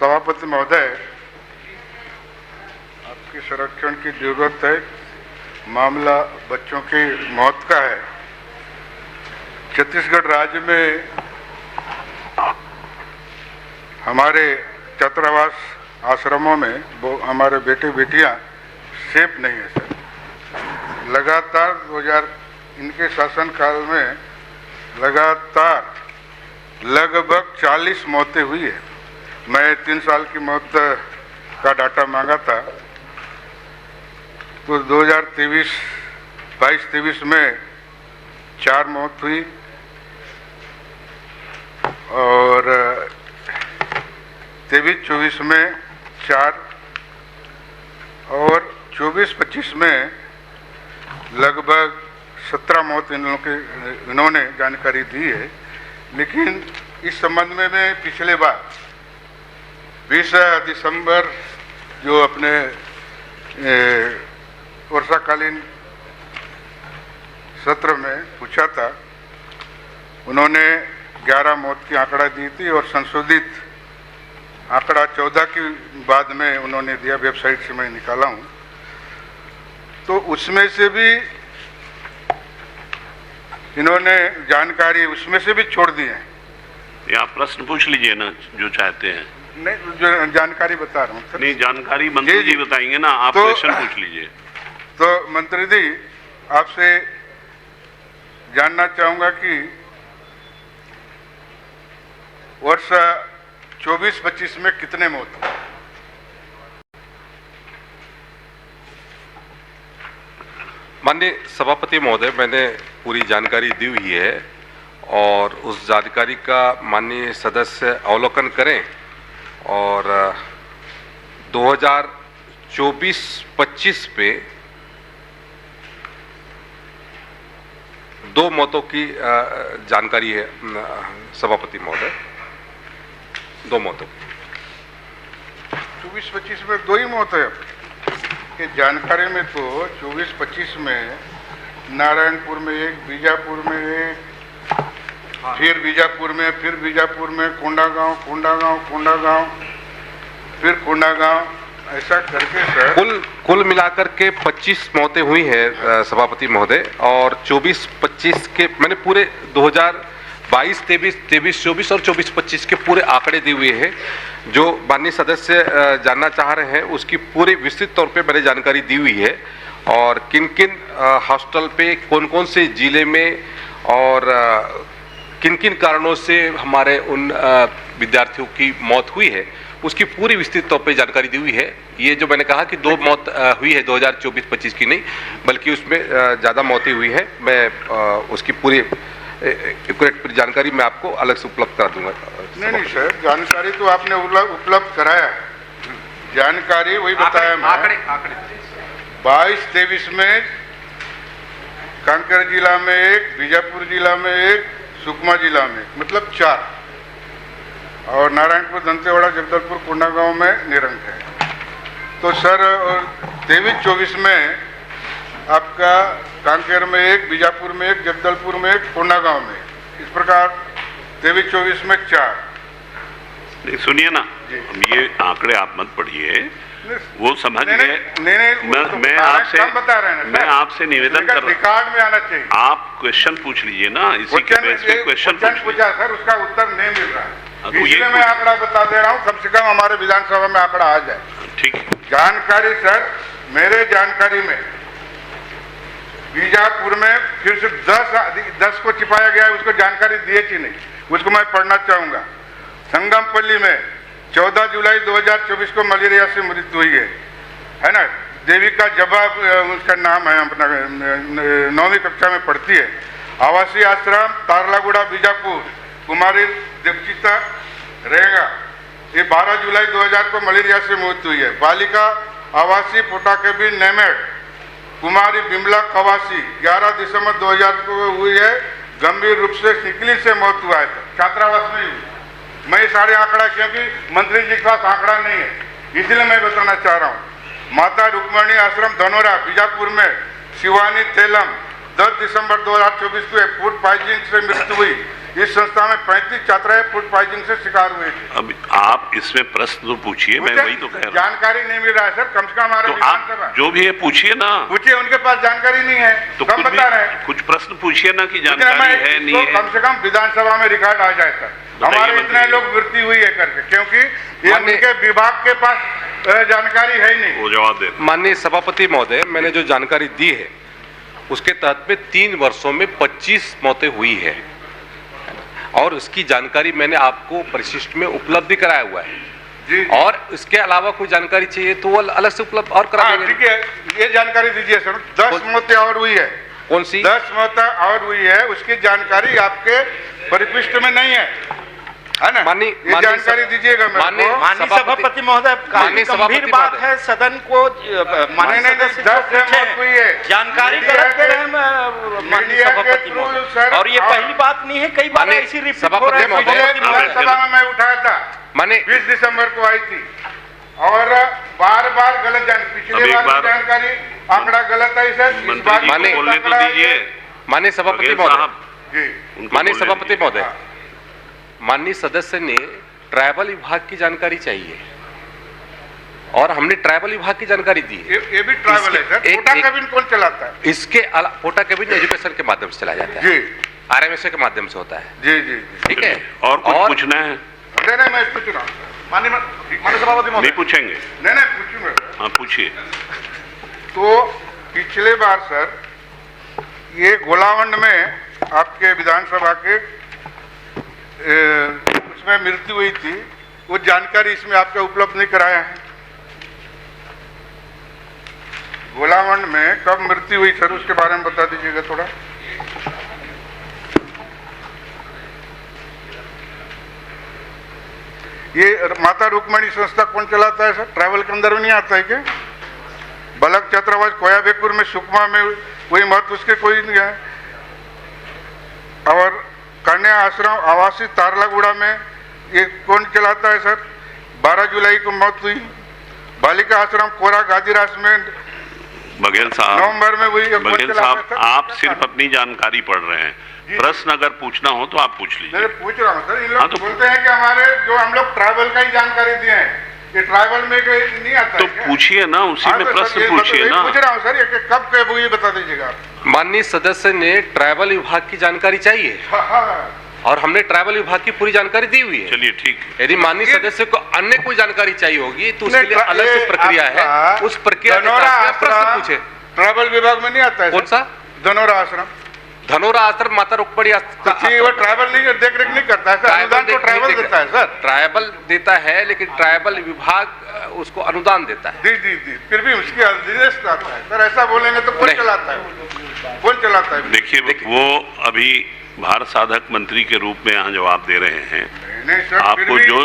सभापति महोदय, आपके संरक्षण की जरूरत है। मामला बच्चों की मौत का है। छत्तीसगढ़ राज्य में हमारे छात्रावास आश्रमों में वो हमारे बेटे बेटियां सेफ नहीं है सर। लगातार 2000 इनके शासनकाल में लगातार लगभग 40 मौतें हुई है। मैं 3 साल की मौत का डाटा मांगा था, तो 2023 में 4 मौत हुई और 23-24 में 4 और 24-25 में लगभग 17 मौत इन्होंने जानकारी दी है। लेकिन इस संबंध में मैं पिछले बार 20 दिसंबर जो अपने वर्षाकालीन सत्र में पूछा था, उन्होंने 11 मौत की आंकड़ा दी थी और संशोधित आंकड़ा 14 की बाद में उन्होंने दिया, वेबसाइट से मैं निकाला हूं। तो उसमें से भी इन्होंने जानकारी उसमें से भी छोड़ दी है। ये आप प्रश्न पूछ लीजिए ना जो चाहते हैं। नहीं, जो जानकारी बता रहा हूँ सर। नहीं, जानकारी मंत्री जी बताएंगे ना, आप तो क्वेश्चन पूछ लीजिए। तो मंत्री जी, आपसे जानना चाहूंगा कि वर्ष 24-25 में कितने मौत हुए? माननीय सभापति महोदय, मैंने पूरी जानकारी दी हुई है और उस जानकारी का माननीय सदस्य अवलोकन करें और 2024-25 पे 2 मौतों की जानकारी है सभापति महोदय, 2 मौतों। 24-25 में 2 ही मौत है। कि जानकारी में तो 24-25 में नारायणपुर में 1, बीजापुर में 1, फिर बीजापुर में कोंडागांव, फिर कोंडागांव, ऐसा करके सर कुल मिलाकर के 25 मौतें हुई हैं सभापति महोदय। और 24-25 के मैंने पूरे 2022, 23-24 और 24-25 के पूरे आंकड़े दिए हुए हैं। जो माननीय सदस्य जानना चाह रहे हैं उसकी पूरी विस्तृत तौर पे मैंने जानकारी दी हुई है और किन किन हॉस्टल पे कौन कौन से जिले में और किन किन कारणों से हमारे उन विद्यार्थियों की मौत हुई है उसकी पूरी विस्तृत तौर पे जानकारी दी हुई है। ये जो मैंने कहा कि 2 मौत हुई है 2024-25 की नहीं, बल्कि उसमें ज़्यादा मौतें हुई है। मैं उसकी पूरी एक्यूरेट जानकारी मैं आपको अलग से उपलब्ध करा दूंगा। नहीं सर, जानकारी तो आपने उपलब्ध कराया, जानकारी वही बताया मैं। आंकड़े 22-23 में कांकेर जिला में 1, बीजापुर जिला में 1, सुकमा जिला में मतलब 4 और नारायणपुर, दंतेवाड़ा, जगदलपुर, कोंडागांव में निरंक है। तो सर 23-24 में आपका कांकेर में 1, बीजापुर में 1, जगदलपुर में 1, कोंडागांव में, इस प्रकार 23-24 में 4। नहीं, सुनिए ना, ये आंकड़े आप मत पढ़िए, वो समझ गए। मैं आपसे निवेदन कर रहा हूं, रिकॉर्ड में आना चाहिए। आप क्वेश्चन पूछ लीजिए ना, इसी के बेस पे क्वेश्चन पूछा सर, उसका उत्तर नहीं मिल रहा है। तो इसलिए मैं आंकड़ा बता दे रहा हूँ, कम से कम हमारे विधानसभा में आंकड़ा आ जाए। ठीक है। जानकारी सर, मेरे जानकारी में बीजापुर में फिर से 10 को छिपाया गया है, उसको जानकारी दिए कि नहीं, उसको मैं पढ़ना चाहूंगा। संगमपल्ली में 14 जुलाई 2024 को मलेरिया से मृत्यु हुई है ना। देविका जवाब उसका नाम है, अपना 9वीं कक्षा में पढ़ती है। आवासीय आश्रम तारलागुड़ा बीजापुर, कुमारी दीक्षिता रहेगा, ये 12 जुलाई 2000 को मलेरिया से मृत्यु हुई है। बालिका आवासीय पोटाकेबी नेमेड, कुमारी बिमला कवासी 11 दिसंबर 2000 को हुई है, गंभीर रूप से सिकली से मौत हुआ है, छात्रावास में हुई। मैं सारे आंकड़ा, क्योंकि मंत्री जी के पास आंकड़ा नहीं है इसलिए मैं बताना चाह रहा हूँ। माता रुक्मणी आश्रम धनोरा बीजापुर में शिवानी तेलम 10 दिसंबर 2024 को फूड पॉइजनिंग से मृत्यु हुई। इस संस्था में 35 छात्राएं फूड पॉइजनिंग से शिकार हुए थे। अब आप इसमें प्रश्न तो पूछिए, मैं वही तो कह रहा हूँ। जानकारी नहीं मिल रहा है सर, कम से कम हमारे तो विधानसभा आप जो भी है पूछिए ना, पूछिए, उनके पास जानकारी नहीं है तो कम बता रहे हैं। कुछ प्रश्न पूछिए ना कि जानकारी है नहीं है। कम से कम विधानसभा में रिकॉर्ड आ जाए सर, हमारे इतने लोग मृत्यु हुई है करके, क्योंकि ये उनके विभाग के पास जानकारी है ही नहीं। वो जवाब दे। माननीय सभापति महोदय, मैंने जो जानकारी दी है उसके तहत में 3 वर्षों में 25 मौतें हुई है और उसकी जानकारी मैंने आपको परिशिष्ट में उपलब्ध कराया हुआ है जी। और इसके अलावा कोई जानकारी चाहिए तो वो अलग से उपलब्ध और करा देंगे। ठीक है, ये जानकारी दीजिए सर। 10 मौतें और हुई है। कौन सी? 10 मौतें और हुई है, उसकी जानकारी आपके परिशिष्ट में नहीं है, है ना? ये जानकारी दीजिएगा मेरे को। माननीय सभापति महोदय, काफी गंभीर बात है, सदन को माननीय सदस्य को पूछे, जानकारी गलत दे रहे हैं माननीय सभापति महोदय, और ये पहली बात नहीं है, कई बार ऐसी रिपोर्ट हो रही है। विधानसभा में मैं उठाया था, माने 20 दिसंबर को आई थी और बार बार गलत पिछली बार जानकारी आंकड़ा गलत है सर, इस बार बोलने तो दीजिए। माननीय सभापति महोदय, जी माननीय सभापति महोदय, माननीय सदस्य ने ट्राइबल विभाग की जानकारी चाहिए और हमने ट्राइबल विभाग की जानकारी दी है। ये भी ट्राइबल है सर। कोटा कैबिन कौन चलाता है? इसके कोटा कैबिन एजुकेशन के माध्यम से चला जाता है जी, RMSA के माध्यम से होता है जी जी, ठीक है। और कुछ पूछना है? नहीं, मैं पूछ रहा हूँ माननीय सभापति नहीं पूछेंगे? नहीं पूछूंगा। हाँ पूछिए। तो पिछले बार सर ये गोलावंड में आपके विधानसभा के उसमें मृत्यु हुई थी, वो जानकारी इसमें आपका उपलब्ध नहीं कराया है। गोलावंड में कब मृत्यु हुई सर, उसके बारे में बता दीजिएगा थोड़ा। ये माता रुक्मणी संस्था कौन चलाता है सर? ट्रैवल के अंदर में नहीं आता है क्या? बलक छात्रावास कोयाबेपुर में, सुकमा में कोई मत उसके कोई नहीं है। और कन्या आश्रम आवासीय तारलागुड़ा में ये कौन चलाता है सर? 12 जुलाई को मौत हुई। बालिका आश्रम कोरा गाजीरास में बघेल साहब, नवंबर में हुई। बघेल साहब, आप सिर्फ अपनी जानकारी पढ़ रहे हैं, प्रश्न अगर पूछना हो तो आप पूछ लीजिए। मैं पूछ रहा हूँ सर, इन लोग हाँ, तो बोलते हैं कि हमारे जो हम लोग ट्राइबल का ही जानकारी दिए हैं, ये ट्राइबल में नहीं आता तो है। पूछिए ना, उसी में प्रश्न पूछिए ना। पूछ रहा हूँ सर, ये कब कब हुई बता दीजिएगा आप। माननीय सदस्य ने ट्राइबल विभाग की जानकारी चाहिए और हमने ट्राइबल विभाग की पूरी जानकारी दी हुई है। चलिए ठीक है। यदि माननीय सदस्य को अन्य कोई जानकारी चाहिए होगी तो उसके लिए अलग से प्रक्रिया है, उस प्रक्रिया के साथ प्रश्न पूछे। ट्राइबल विभाग में नहीं आता है। कौन सा? धनोरा आश्रम। धनोरा आश्रम माता रुक्मणी वो ट्राइबल नहीं देख रेख नहीं करता है सर, अनुदान तो ट्राइबल देता है सर। ट्राइबल देता है लेकिन ट्राइबल विभाग उसको अनुदान देता है। जी, फिर भी उसकी निर्देश आता है सर। ऐसा बोलेंगे तो कौन चलाता है? कौन चलाता है? देखिए, वो अभी भारत साधक मंत्री के रूप में यहाँ जवाब दे रहे हैं। नहीं सर, आपको जो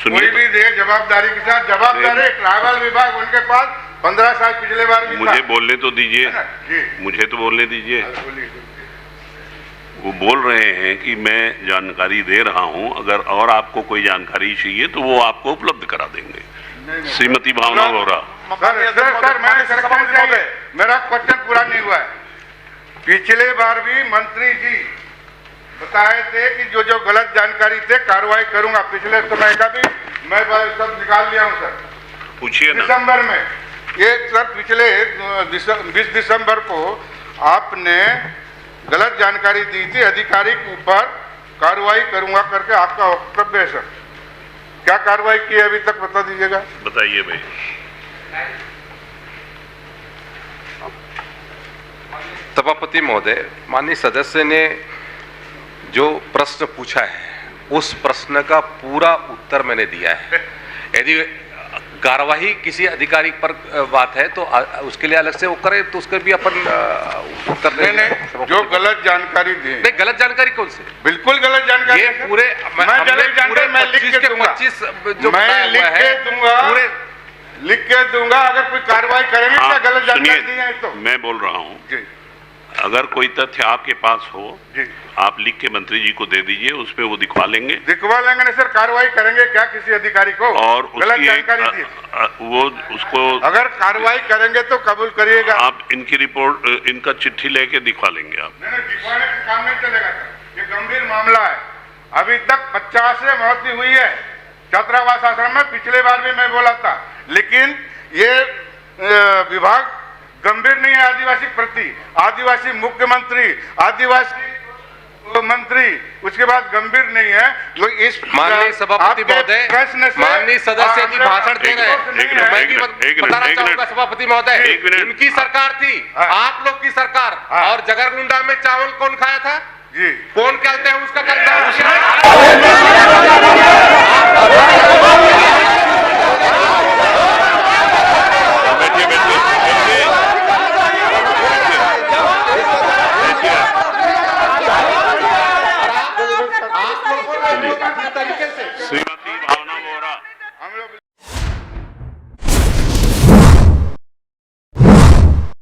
सुनिए, कोई भी दे जवाबदारी के साथ जवाबदारी। ट्राइबल विभाग उनके पास 15 साल पिछले बार भी मुझे बोलने तो दीजिए, जी मुझे तो बोलने दीजिए। वो बोल रहे हैं कि मैं जानकारी दे रहा हूं, अगर और आपको कोई जानकारी चाहिए तो वो आपको उपलब्ध करा देंगे। श्रीमती भावना वोरा। मेरा क्वेश्चन पूरा नहीं हुआ है। पिछले बार भी मंत्री जी बताए थे कि जो जो गलत जानकारी थे कार्रवाई करूंगा। पिछले समय का भी मैं सब निकाल लिया हूं सर। पूछिए ना। दिसंबर में ये सर, पिछले 20 दिसंबर को आपने गलत जानकारी दी थी, अधिकारी के ऊपर कार्रवाई करूंगा करके आपका वक्तव्य है सर। क्या कार्रवाई की है अभी तक बता दीजिएगा। बताइए भाई। सभापति महोदय, माननीय सदस्य ने जो प्रश्न पूछा है उस प्रश्न का पूरा उत्तर मैंने दिया है। यदि कार्यवाही किसी अधिकारी पर बात है तो उसके लिए अलग से वो करे तो उसके भी अपन उत्तर देंगे। जो गलत जानकारी दी, नहीं गलत जानकारी कौन से? बिल्कुल गलत जानकारी। ये पूरे मैं लिख के दूंगा, 25 जो मैं लिख के दूंगा। अगर कोई कार्रवाई करेंगे क्या गलत जानकारी दी है तो? मैं बोल रहा हूँ, अगर कोई तथ्य आपके पास हो जी, आप लिख के मंत्री जी को दे दीजिए, उसमें वो दिखवा लेंगे। नहीं सर, कार्रवाई करेंगे क्या किसी अधिकारी को? और गलत जानकारी दी वो उसको अगर कार्रवाई करेंगे तो कबूल करिएगा। आप इनकी रिपोर्ट, इनका चिट्ठी लेके दिखवा लेंगे आप। नहीं, दिखवाने का काम नहीं चलेगा सर, ये गंभीर मामला है। अभी तक 50 मौतें हुई है छात्रावास आश्रम में। पिछले बार भी मैं बोला था, लेकिन ये विभाग गंभीर नहीं है आदिवासी प्रति। आदिवासी मुख्यमंत्री, आदिवासी मंत्री उसके बाद गंभीर नहीं है। तो इस माननीय सभापति महोदय, माननीय सदस्य जी भाषण दे रहे हैं, मैं भी बताना चाहूंगा सभापति महोदय, इनकी सरकार थी, आप लोग की सरकार, और जगरगुंडा में चावल कौन खाया था जी, कौन कहते हैं उसका